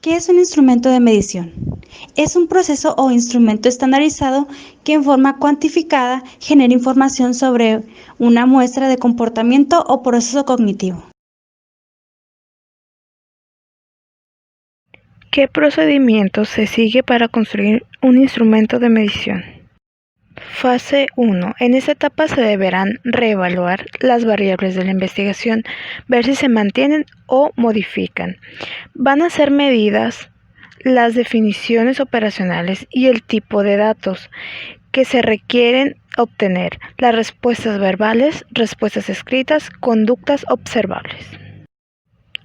¿Qué es un instrumento de medición? Es un proceso o instrumento estandarizado que en forma cuantificada genera información sobre una muestra de comportamiento o proceso cognitivo. ¿Qué procedimiento se sigue para construir un instrumento de medición? Fase 1. En esta etapa se deberán reevaluar las variables de la investigación, ver si se mantienen o modifican. Van a ser medidas las definiciones operacionales y el tipo de datos que se requieren obtener, las respuestas verbales, respuestas escritas, conductas observables.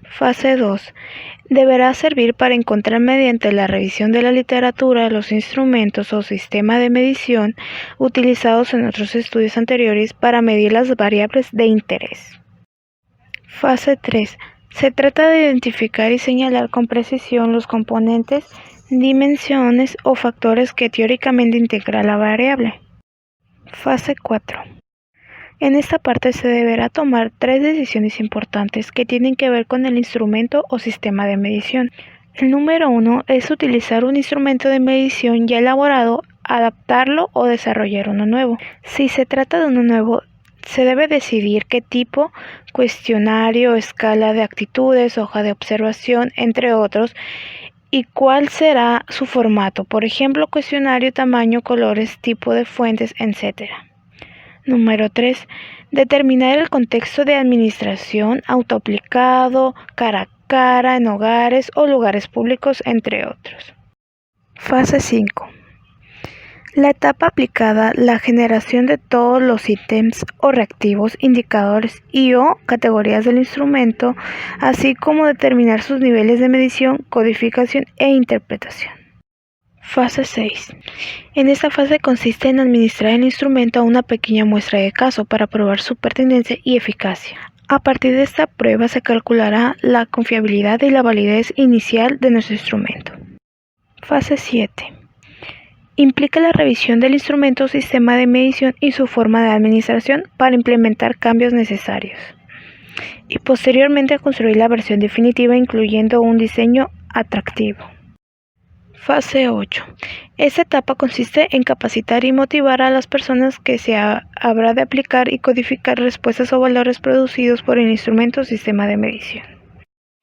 Fase 2. Deberá servir para encontrar mediante la revisión de la literatura los instrumentos o sistema de medición utilizados en otros estudios anteriores para medir las variables de interés. Fase 3. Se trata de identificar y señalar con precisión los componentes, dimensiones o factores que teóricamente integran la variable. Fase 4. En esta parte se deberá tomar 3 decisiones importantes que tienen que ver con el instrumento o sistema de medición. El número 1 es utilizar un instrumento de medición ya elaborado, adaptarlo o desarrollar uno nuevo. Si se trata de uno nuevo, se debe decidir qué tipo, cuestionario, escala de actitudes, hoja de observación, entre otros, y cuál será su formato, por ejemplo, cuestionario, tamaño, colores, tipo de fuentes, etc. Número 3. Determinar el contexto de administración, autoaplicado, cara a cara, en hogares o lugares públicos, entre otros. Fase 5. La etapa aplicada, la generación de todos los ítems o reactivos, indicadores y o categorías del instrumento, así como determinar sus niveles de medición, codificación e interpretación. Fase 6. En esta fase consiste en administrar el instrumento a una pequeña muestra de caso para probar su pertinencia y eficacia. A partir de esta prueba se calculará la confiabilidad y la validez inicial de nuestro instrumento. Fase 7. Implica la revisión del instrumento o sistema de medición y su forma de administración para implementar cambios necesarios. Y posteriormente a construir la versión definitiva incluyendo un diseño atractivo. Fase 8. Esta etapa consiste en capacitar y motivar a las personas que se habrá de aplicar y codificar respuestas o valores producidos por el instrumento o sistema de medición.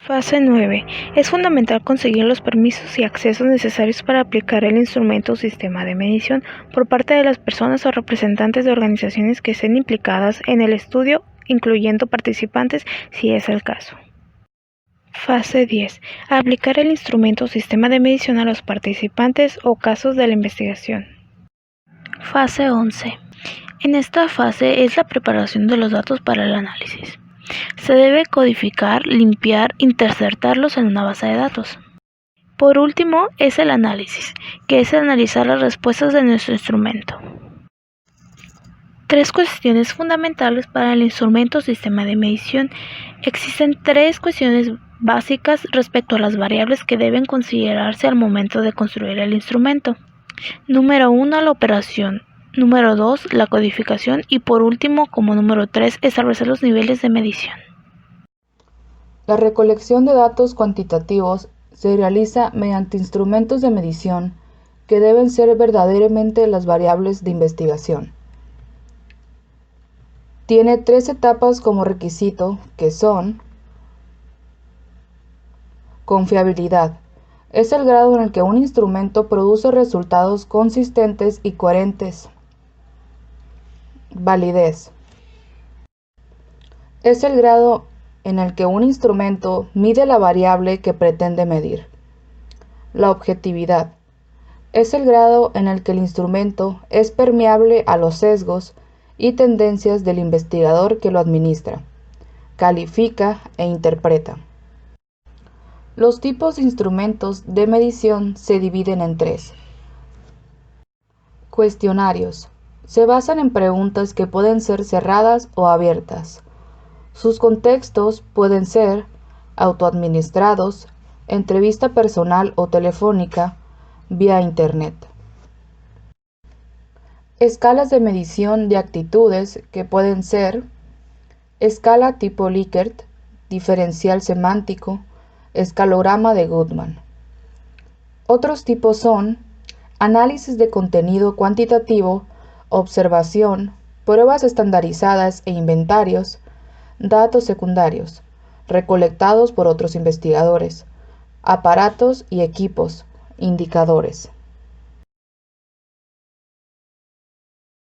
Fase 9. Es fundamental conseguir los permisos y accesos necesarios para aplicar el instrumento o sistema de medición por parte de las personas o representantes de organizaciones que estén implicadas en el estudio, incluyendo participantes si es el caso. Fase 10. Aplicar el instrumento o sistema de medición a los participantes o casos de la investigación. Fase 11. En esta fase es la preparación de los datos para el análisis. Se debe codificar, limpiar, interpretarlos en una base de datos. Por último es el análisis, que es analizar las respuestas de nuestro instrumento. 3 cuestiones fundamentales para el instrumento o sistema de medición. Existen 3 cuestiones básicas respecto a las variables que deben considerarse al momento de construir el instrumento. Número 1, la operación. Número 2, la codificación. Y por último, como número 3, establecer los niveles de medición. La recolección de datos cuantitativos se realiza mediante instrumentos de medición que deben ser verdaderamente las variables de investigación. Tiene 3 etapas como requisito, que son: confiabilidad. Es el grado en el que un instrumento produce resultados consistentes y coherentes. Validez. Es el grado en el que un instrumento mide la variable que pretende medir. La objetividad. Es el grado en el que el instrumento es permeable a los sesgos y tendencias del investigador que lo administra, califica e interpreta. Los tipos de instrumentos de medición se dividen en 3. Cuestionarios. Se basan en preguntas que pueden ser cerradas o abiertas. Sus contextos pueden ser autoadministrados, entrevista personal o telefónica, vía Internet. Escalas de medición de actitudes que pueden ser: escala tipo Likert, diferencial semántico, escalograma de Goodman. Otros tipos son análisis de contenido cuantitativo, observación, pruebas estandarizadas e inventarios, datos secundarios, recolectados por otros investigadores, aparatos y equipos, indicadores.